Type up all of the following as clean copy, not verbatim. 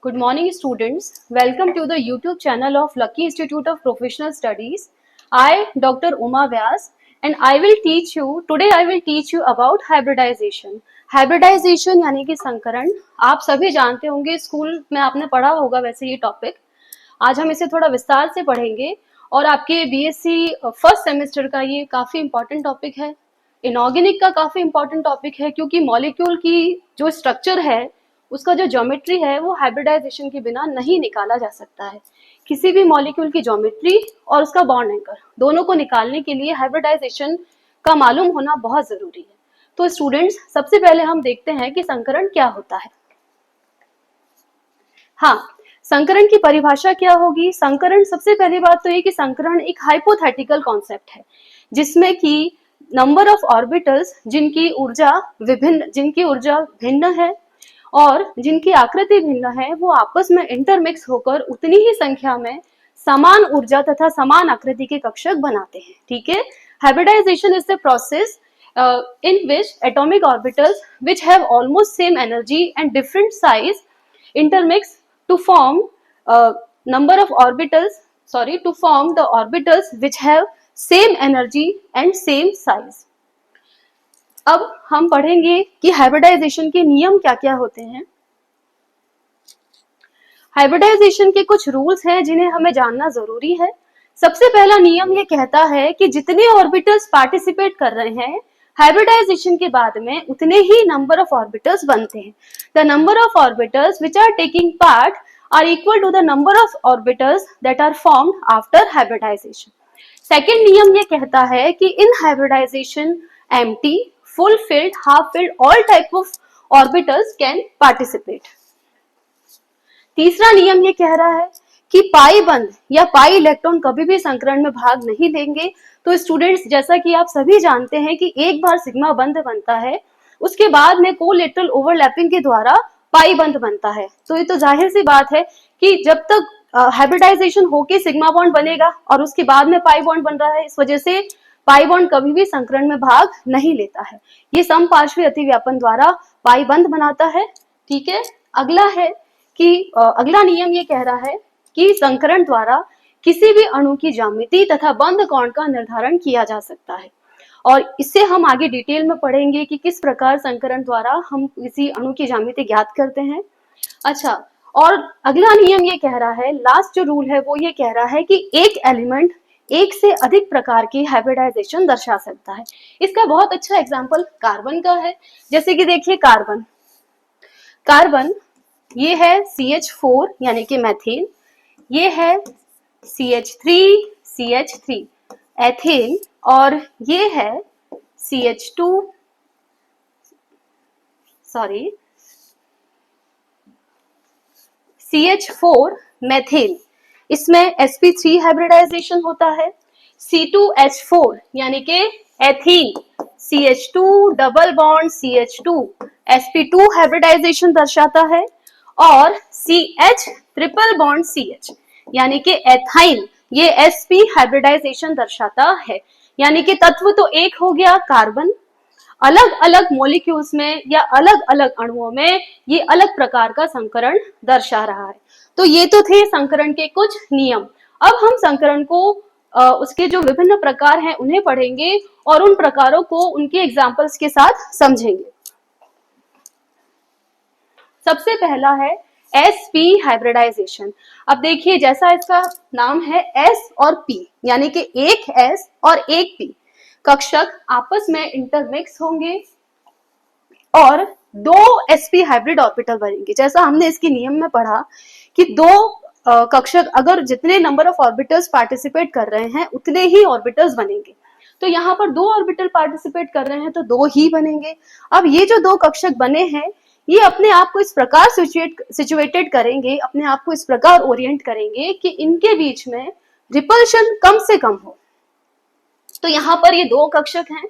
Good morning, students. Welcome to the YouTube channel of Lucky Institute of Professional Studies. I, Dr. Uma Vyas, and I will teach you about hybridization. Hybridization यानी कि संकरण. आप सभी जानते होंगे, school में आपने पढ़ा होगा वैसे ये टॉपिक. आज हम इसे थोड़ा विस्तार से पढ़ेंगे और आपके बीएससी फर्स्ट सेमेस्टर का ये काफी इंपॉर्टेंट टॉपिक है. इनऑर्गेनिक का काफी इंपॉर्टेंट टॉपिक है क्योंकि मॉलिक्यूल की जो स्ट्रक्चर है, उसका जो ज्योमेट्री है, वो हाइब्रिडाइजेशन के बिना नहीं निकाला जा सकता है. किसी भी मॉलिक्यूल की ज्योमेट्री और उसका बॉन्ड एंकर दोनों को निकालने के लिए हाइब्रिडाइजेशन का मालूम होना बहुत जरूरी है. तो स्टूडेंट्स, सबसे पहले हम देखते हैं कि संकरण क्या होता है. हाँ, संकरण की परिभाषा क्या होगी. संकरण, सबसे पहली बात तो ये कि संकरण एक हाइपोथेटिकल कॉन्सेप्ट है जिसमें कि नंबर ऑफ ऑर्बिटल्स जिनकी ऊर्जा भिन्न है और जिनकी आकृति भिन्न है, वो आपस में इंटरमिक्स होकर उतनी ही संख्या में समान ऊर्जा तथा समान आकृति के कक्षक बनाते हैं. ठीक है. Hybridisation is the process in which atomic orbitals which have almost same energy and different size intermix to form to form the orbitals which have same energy and same size. अब हम पढ़ेंगे कि हाइब्रिडाइजेशन के नियम क्या क्या होते हैं. हाइब्रिडाइजेशन के कुछ रूल्स हैं जिन्हें हमें जानना जरूरी है. सबसे पहला नियम ये कहता है कि जितने ऑर्बिटल्स पार्टिसिपेट कर रहे हैं हाइब्रिडाइजेशन के बाद में, उतने ही नंबर ऑफ ऑर्बिटल्स बनते हैं. The number of orbitals which are taking part are equal to the number of orbitals that are formed after hybridisation. Second नियम ये कहता है कि in hybridisation empty, full filled, half filled, all type of orbitals can participate. तीसरा नियम ये कह रहा है कि पाई बंध या पाई इलेक्ट्रॉन कभी भी संकरण में भाग नहीं लेंगे. तो स्टूडेंट्स, जैसा कि आप सभी जानते हैं कि एक बार सिग्मा बंध बनता है, उसके बाद में कोलेटरल ओवरलैपिंग के द्वारा पाई बंध बनता है. तो ये तो जाहिर सी बात है कि जब तक हाइब्रिडाइजेशन होके सिग्मा बॉन्ड बनेगा और उसके बाद में पाई बॉन्ड बन रहा है, इस वजह से पाई बॉन्ड कभी भी संकरण में भाग नहीं लेता है. ये समपार्श्वी अतिव्यापन द्वारा पाई बंध बनाता है. ठीक है. अगला नियम ये कह रहा है कि संकरण द्वारा किसी भी अणु की ज्यामिति तथा बंध कोण का निर्धारण किया जा सकता है. और इससे हम आगे डिटेल में पढ़ेंगे कि किस प्रकार संकरण द्वारा हम किसी अणु की ज्यामिति ज्ञात करते हैं. अच्छा, और अगला नियम ये कह रहा है, लास्ट जो रूल है वो ये कह रहा है कि एक एलिमेंट एक से अधिक प्रकार की हाइब्रिडाइजेशन दर्शा सकता है. इसका बहुत अच्छा एग्जांपल कार्बन का है. जैसे कि देखिए, कार्बन ये है CH4 यानी कि मैथेन, ये है CH3 एथेन, और ये है CH4 मैथेन. इसमें sp3 हाइब्रिडाइजेशन होता है. C2H4 यानी कि ethene, CH2 double bond CH2 sp2 hybridisation दर्शाता है. और CH ट्रिपल बॉन्ड CH यानी कि एथाइन, ये sp हाइब्रिडाइजेशन दर्शाता है. यानी कि तत्व तो एक हो गया कार्बन, अलग अलग मॉलिक्यूल्स में या अलग अलग अणुओं में ये अलग प्रकार का संकरण दर्शा रहा है. तो ये तो थे संकरण के कुछ नियम. अब हम संकरण को उसके जो विभिन्न प्रकार हैं उन्हें पढ़ेंगे और उन प्रकारों को उनके एग्जाम्पल्स के साथ समझेंगे. सबसे पहला है sp हाइब्रिडाइजेशन. अब देखिए, जैसा इसका नाम है s और p, यानी कि एक s और एक p कक्षक आपस में इंटरमिक्स होंगे और दो sp हाइब्रिड ऑर्बिटल बनेंगे. जैसा हमने इसके नियम में पढ़ा कि दो कक्षक, अगर जितने नंबर ऑफ ऑर्बिटल्स पार्टिसिपेट कर रहे हैं उतने ही ऑर्बिटल्स बनेंगे. तो यहाँ पर दो ऑर्बिटल पार्टिसिपेट कर रहे हैं तो दो ही बनेंगे. अब ये जो दो कक्षक बने हैं, ये अपने आप को इस प्रकार सिचुएटेड करेंगे, अपने आप को इस प्रकार ओरिएंट करेंगे कि इनके बीच में रिपल्शन कम से कम हो. तो यहाँ पर ये दो कक्षक हैं,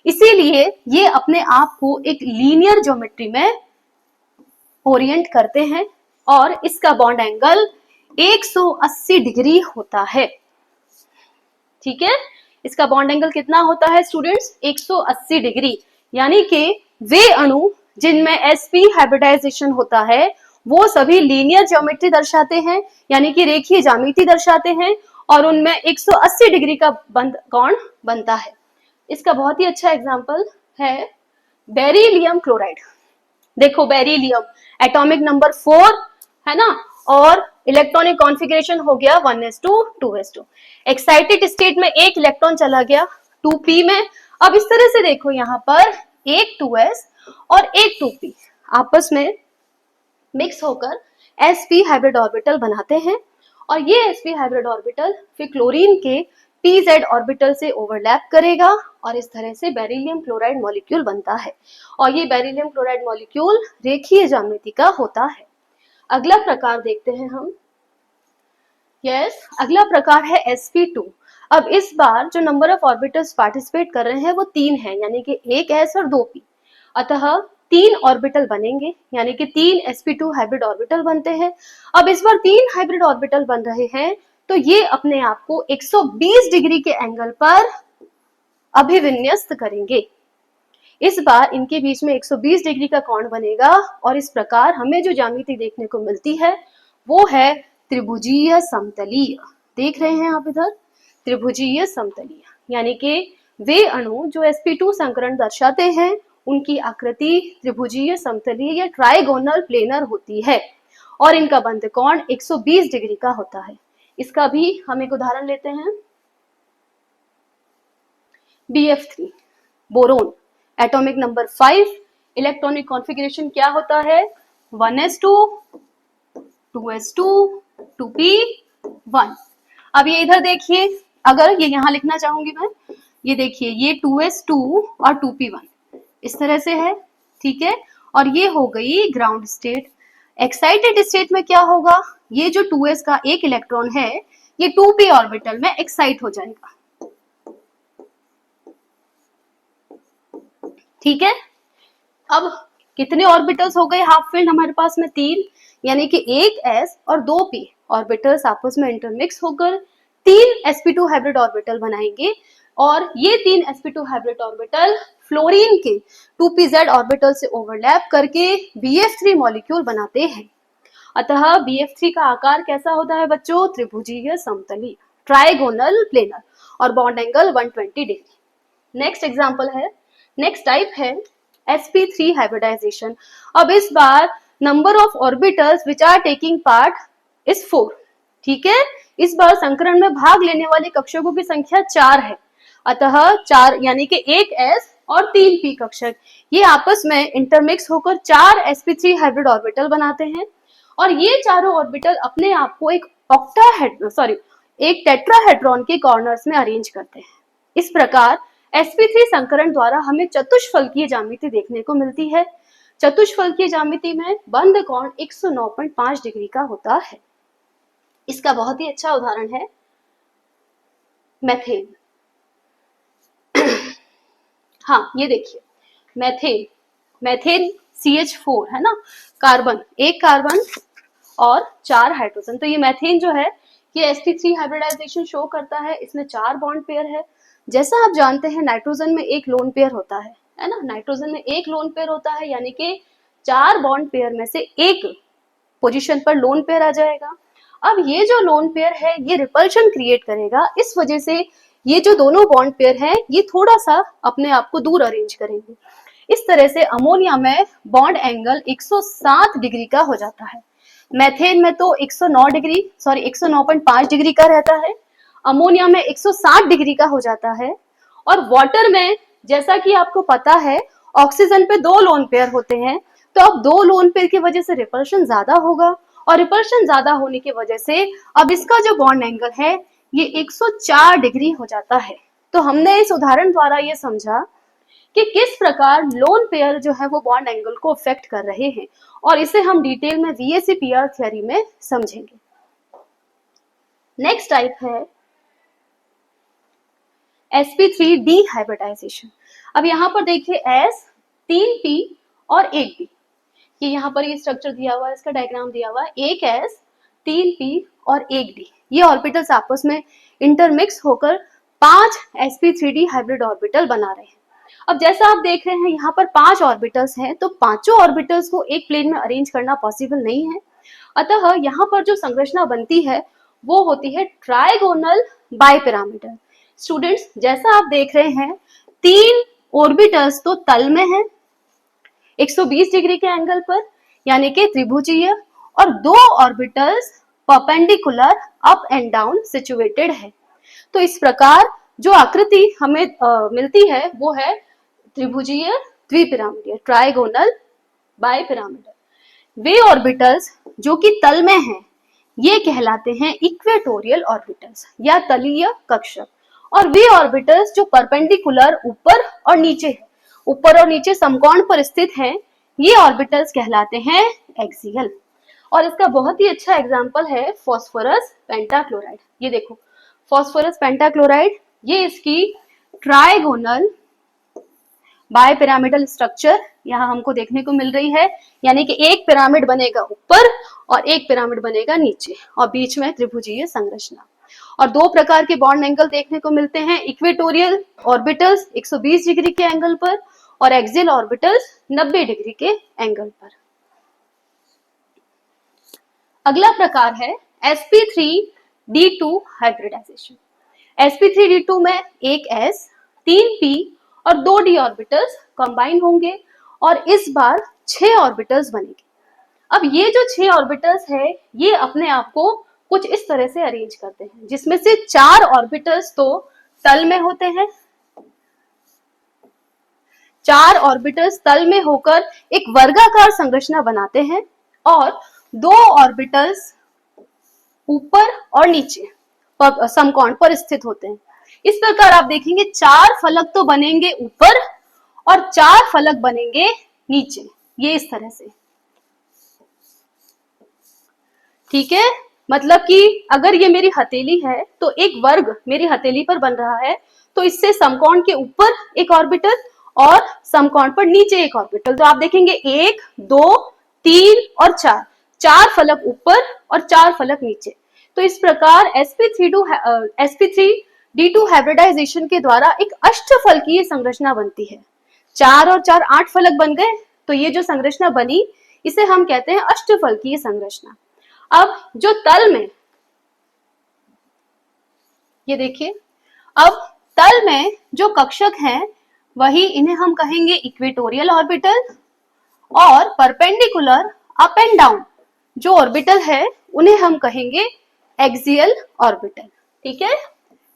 इसीलिए ये अपने आप को एक लीनियर ज्योमेट्री में ओरिएंट करते हैं और इसका बॉन्ड एंगल 180 डिग्री होता है. ठीक है. इसका बॉन्ड एंगल कितना होता है स्टूडेंट्स? 180 डिग्री. यानी कि वे अणु जिनमें sp हाइब्रिडाइजेशन होता है वो सभी लीनियर ज्योमेट्री दर्शाते हैं, यानी कि रेखीय ज्यामिति दर्शाते हैं, और उनमें 180 डिग्री का बंद कोण बनता है। इसका बहुत ही अच्छा एग्जाम्पल है बेरिलियम क्लोराइड। देखो बेरिलियम एटॉमिक नंबर 4 है ना, और इलेक्ट्रॉनिक कॉन्फ़िगरेशन हो गया 1s2 2s2। एक्साइटेड स्टेट में एक इलेक्ट्रॉन चला गया 2p में। अब इस तरह से देखो यहाँ पर एक 2s और एक 2p आपस में मिक्स होकर sp हाइब्रिड ऑर्बिटल बनाते हैं, और ये sp हाइब्रिड ऑर्बिटल फिर क्लोरीन के pz ऑर्बिटल से ओवरलैप करेगा, और इस तरह से बेरिलियम क्लोराइड मॉलिक्यूल बनता है। और ये बेरिलियम क्लोराइड मॉलिक्यूल रेखीय ज्यामिति का होता है। अगला प्रकार देखते हैं हम। अगला प्रकार है sp2। अब इस बार जो नंबर ऑफ ऑर्बिटल्स पार्टिसिपेट कर रहे हैं वो 3 है, यानी कि एक s और 2p। अतः 3 ऑर्बिटल बनेंगे, यानी कि 3 sp2 हाइब्रिड ऑर्बिटल बनते हैं। अब इस बार 3 हाइब्रिड ऑर्बिटल बन रहे हैं, तो ये अपने आप को 120 डिग्री के एंगल पर अभिविन्यस्त करेंगे। इस बार इनके बीच में 120 डिग्री का कोण बनेगा, और इस प्रकार हमें जो ज्यामिति देखने को मिलती है वो है त्रिभुजीय समतलीय। देख रहे हैं आप इधर, त्रिभुजीय समतलीय, यानी कि वे अणु जो sp2 संकरण दर्शाते हैं उनकी आकृति त्रिभुजीय समतलीय या ट्राइगोनल प्लेनर होती है, और इनका बंध कोण 120 डिग्री का होता है। इसका भी हम एक उदाहरण लेते हैं। BF3 boron atomic number 5, electronic configuration क्या होता है 1s2 2s2 2p1। अब ये इधर देखिए, अगर ये यहां लिखना चाहूंगी मैं, ये देखिए ये 2s2 और 2p1 इस तरह से है, ठीक है। और ये हो गई ग्राउंड स्टेट। एक्साइटेड स्टेट में क्या होगा, ये जो 2s का एक इलेक्ट्रॉन है ये 2p ऑर्बिटल में एक्साइट हो जाएगा, ठीक है। अब कितने ऑर्बिटल्स हो गए हाफ फिल्ड हमारे पास में 3, यानी कि एक s और 2p ऑर्बिटल्स आपस में इंटरमिक्स होकर 3 sp2 हाइब्रिड ऑर्बिटल बनाएंगे, और ये 3 sp2 हाइब्रिड ऑर्बिटल फ्लोरीन के 2pz ऑर्बिटल से ओवरलैप करके BF3 मॉलिक्यूल बनाते हैं। अतः BF3 का आकार कैसा होता है बच्चों, त्रिभुजीय समतलीय ट्राइगोनल प्लेनर, और bond angle 120 degree. Next example है, नेक्स्ट टाइप है sp3 हाइब्रिडाइजेशन। अब इस बार number of orbitals which are taking part is 4, ठीक है। इस बार संकरण में भाग लेने वाले कक्षकों की संख्या 4 है। अतः 4 यानी कि एक s और 3 p कक्षक ये आपस में इंटरमिक्स होकर 4 sp3 हाइब्रिड ऑर्बिटल बनाते हैं, और ये चारों ऑर्बिटल अपने आप को एक एक टेट्राहेड्रॉन के कॉर्नर्स में अरेंज करते हैं। इस प्रकार sp3 संकरण द्वारा हमें चतुष्फलकीय ज्यामिति देखने को मिलती है। चतुष्फलकीय ज्यामिति में बंध कोण 109.5 डिग्री का होता है। इसका बहुत ही अच्छा उदाहरण है मेथेन। हाँ ये देखिए मेथेन CH4 है ना, कार्बन, एक कार्बन और 4 हाइड्रोजन। तो ये मेथेन जो है ये sp3 हाइब्रिडाइजेशन शो करता है, इसमें 4 बॉन्ड पेयर है। जैसा आप जानते हैं नाइट्रोजन में एक लोन पेयर होता है ना, नाइट्रोजन में एक लोन पेयर होता है, यानी कि 4 बॉन्ड पेयर में से एक पोजीशन पर लोन पेयर आ जाएगा। अब ये जो लोन पेयर है ये रिपल्शन क्रिएट करेगा, इस वजह से ये जो दोनों बॉन्ड पेयर है ये थोड़ा सा अपने आप को दूर अरेंज करेंगे। इस तरह से अमोनिया में बॉन्ड एंगल 107 डिग्री का हो जाता है। मेथेन में तो 109.5 डिग्री का रहता है, अमोनिया में 160 डिग्री का हो जाता है, और वाटर में जैसा कि आपको पता है ऑक्सीजन पे 2 लोन पेयर होते हैं, तो अब 2 लोन पेयर की वजह से रिपल्शन ज्यादा होगा, और रिपल्शन ज्यादा होने की वजह से अब इसका जो बॉन्ड एंगल है ये 104 डिग्री हो जाता है। तो हमने इस उदाहरण द्वारा ये समझा कि किस प्रकार लोन पेयर जो है वो बॉन्ड एंगल को अफेक्ट कर रहे हैं, और इसे हम डिटेल में VACPR थ्योरी में समझेंगे। नेक्स्ट टाइप है sp3 डिहाइब्रिडाइजेशन। अब यहाँ पर देखिए s 3p और 1p, ये यहाँ पर ये स्ट्रक्चर दिया हुआ है, इसका डायग्राम दिया हुआ है, एक s 3p और 1d, ये ऑर्बिटल्स आपस में इंटरमिक्स होकर 5 sp3d हाइब्रिड ऑर्बिटल बना रहे हैं। अब जैसा आप देख रहे हैं यहाँ पर 5 ऑर्बिटल्स हैं, तो पांचों ऑर्बिटल्स को एक प्लेन में अरेंज करना पॉसिबल नहीं है। अतः यहाँ पर जो संरचना बनती है वो होती है ट्राइगोनल बाइपिरामिडल। स्टूडेंट्स, जैसा आप देख रहे हैं 3 ऑर्बिटल्स तो तल में है 120 डिग्री के एंगल पर, यानी कि त्रिभुजीय, और 2 orbitals perpendicular up and down situated है। तो इस प्रकार जो आकृति हमें मिलती है वो है त्रिभुजीय द्विपिरामिडीय, ट्राइगोनल बाइपिरामिडल। वे ऑर्बिटल्स जो कि तल में हैं ये कहलाते हैं इक्वेटोरियल ऑर्बिटल्स या तलीय कक्षक, और वे ऑर्बिटल्स जो परपेंडिकुलर ऊपर और नीचे है, ऊपर और नीचे समकोण पर स्थित हैं, ये ऑर्बिटल्स कहलाते हैं एक्सियल। और इसका बहुत ही अच्छा एग्जांपल है फास्फोरस पेंटाक्लोराइड। ये देखो फास्फोरस पेंटाक्लोराइड, ये इसकी ट्राइगोनल बायपिरामिडल स्ट्रक्चर यहाँ हमको देखने को मिल रही है, यानी कि एक पिरामिड बनेगा ऊपर और एक पिरामिड बनेगा नीचे और बीच में त्रिभुजीय संरचना। और 2 प्रकार के बॉन्ड एंगल देखने को मिलते हैं, इक्वेटोरियल ऑर्बिटल्स 120 डिग्री के एंगल पर और एक्सियल ऑर्बिटल्स 90 डिग्री के एंगल पर। अगला प्रकार है sp3d2 हाइब्रिडाइजेशन। sp3d2 में एक s, 3 p और 2 d ऑर्बिटल्स कंबाइन होंगे और इस बार 6 ऑर्बिटल्स बनेंगे। अब ये जो 6 ऑर्बिटल्स है ये अपने आप को कुछ इस तरह से अरेंज करते हैं, जिसमें से 4 ऑर्बिटल्स तो तल में होते हैं, 4 ऑर्बिटल्स तल में होकर एक वर्गाकार संरचना बनाते हैं और 2 ऑर्बिटल्स ऊपर और नीचे समकोण पर स्थित होते हैं। इस प्रकार आप देखेंगे 4 फलक तो बनेंगे ऊपर और 4 फलक बनेंगे नीचे, ये इस तरह से। ठीक है, मतलब कि अगर ये मेरी हथेली है तो एक वर्ग मेरी हथेली पर बन रहा है, तो इससे समकोण के ऊपर एक ऑर्बिटल और समकोण पर नीचे एक ऑर्बिटल। तो आप देखेंगे 1, 2, 3 और 4, 4 फलक ऊपर और 4 फलक नीचे। तो इस प्रकार sp3d2 हाइब्रिडाइजेशन के द्वारा एक अष्टफलकीय संरचना बनती है। 4 और 4 8 फलक बन गए, तो ये जो संरचना बनी इसे हम कहते हैं अष्टफलकीय संरचना। अब जो तल में, ये देखिए, अब तल में जो कक्षक हैं वही इन्हें हम कहेंगे इक्वेटोरियल ऑर्बिटल, और परपेंडिकुलर अप एंड डाउन जो ऑर्बिटल है उन्हें हम कहेंगे एक्सियल ऑर्बिटल। ठीक है,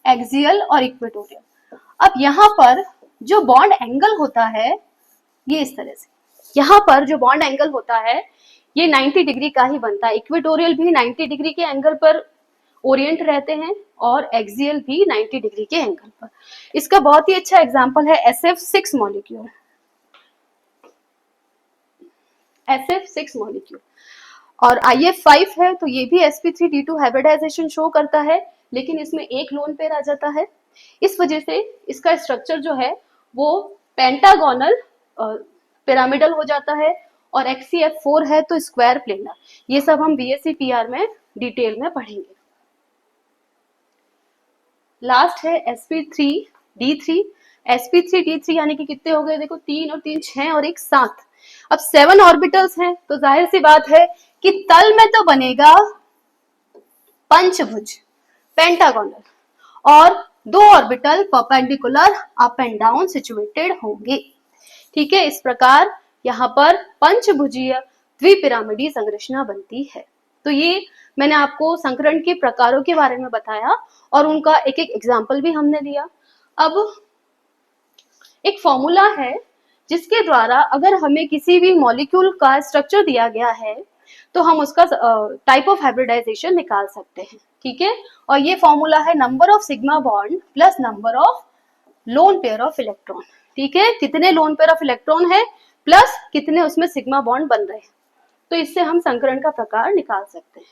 एक्सियल और इक्वेटोरियल। अब यहाँ पर जो बॉन्ड एंगल होता है ये इस तरह से, यहाँ पर जो बॉन्ड एंगल होता है ये 90 डिग्री का ही बनता है। इक्वेटोरियल भी 90 डिग्री के एंगल पर ओरिएंट रहते हैं और एक्सियल भी 90 डिग्री के एंगल पर। इसका बहुत ही अच्छा एग्जांपल है SF6 मॉलिक्यूल। SF6 मॉलिक्यूल और IF5 है, तो ये भी sp3d2 हाइब्रिडाइजेशन शो करता है, लेकिन इसमें एक लोन पेयर आ जाता है। इस वजह से इसका स्ट्रक्चर जो है वो पेंटागोनल पिरामिडल हो जाता है, और XCF4 है तो स्क्वायर प्लेनर। ये सब हम BSc PR में डिटेल में पढ़ेंगे। लास्ट है sp3d3। sp3d3 यानी कि कितने हो गए, देखो 3 और 3 6 और 1 7। अब 7 ऑर्बिटल्स हैं, तो जाहिर सी बात है कि तल में तो बनेगा पंचभुज पेंटागोनल, और 2 orbital perpendicular up and down situated होंगे। ठीक है, इस प्रकार यहाँ पर पंचभुजीय द्विपिरामिडीय संरचना बनती है। तो ये मैंने आपको संकरण के प्रकारों के बारे में बताया और उनका एक एक एग्जाम्पल भी हमने दिया। अब एक फॉर्मूला है जिसके द्वारा अगर हमें किसी भी मॉलिक्यूल का स्ट्रक्चर दिया गया है तो हम उसका टाइप ऑफ हाइब्रिडाइजेशन निकाल सकते हैं। ठीक है, और ये फॉर्मूला है number of sigma bond plus number of lone pair of electron. ठीक है, कितने लोन पेयर ऑफ इलेक्ट्रॉन है प्लस कितने उसमें सिग्मा बॉन्ड बन रहे हैं, तो इससे हम संकरण का प्रकार निकाल सकते हैं।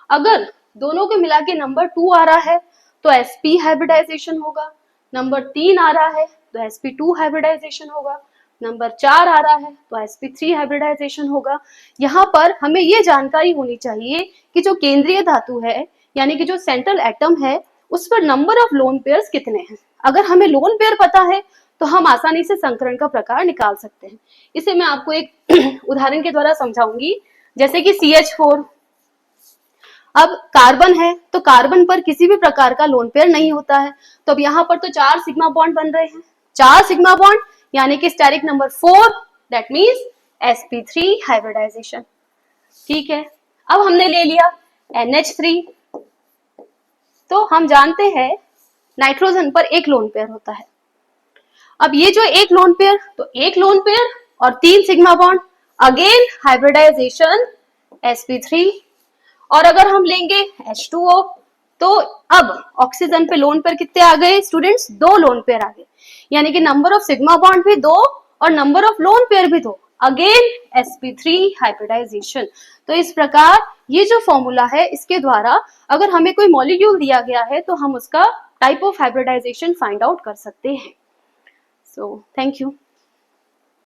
अगर दोनों को मिला के नंबर 2 आ रहा है तो sp हाइब्रिडाइजेशन होगा, नंबर 3 आ रहा है तो sp2 हाइब्रिडाइजेशन होगा, नंबर 4 आ रहा है तो sp3 हाइब्रिडाइजेशन होगा। यहाँ पर हमें ये जानकारी होनी चाहिए कि जो केंद्रीय धातु है यानी कि जो सेंट्रल एटम है उस पर नंबर ऑफ लोन पेयर्स कितने हैं। अगर हमें लोन पेयर पता है तो हम आसानी से संकरण का प्रकार निकाल सकते हैं। इसे मैं आपको एक उदाहरण के द्वारा समझाऊंगी, जैसे कि CH4। अब कार्बन है तो कार्बन पर किसी भी प्रकार का लोन पेयर नहीं होता है, तो अब यहाँ पर तो 4 सिग्मा बॉन्ड बन रहे हैं, 4 सिग्मा बॉन्ड यानी कि steric number 4, that means sp3 hybridisation. ठीक है, अब हमने ले लिया NH3, तो हम जानते हैं नाइट्रोजन पर एक लोन पेयर होता है। अब ये जो एक लोन पेयर, तो एक लोन पेयर और 3 sigma bond, again hybridisation sp3। और अगर हम लेंगे H2O, तो अब ऑक्सीजन पे लोन पेयर कितने आ गए स्टूडेंट्स? 2 लोन पेयर आ गए, यानी कि नंबर ऑफ सिग्मा बॉन्ड भी 2 और नंबर ऑफ लोन पेयर भी 2, अगेन sp3 हाइब्रिडाइजेशन। तो इस प्रकार ये जो फॉर्मूला है, इसके द्वारा अगर हमें कोई मॉलिक्यूल दिया गया है तो हम उसका type of hybridisation find out कर सकते हैं। So thank you.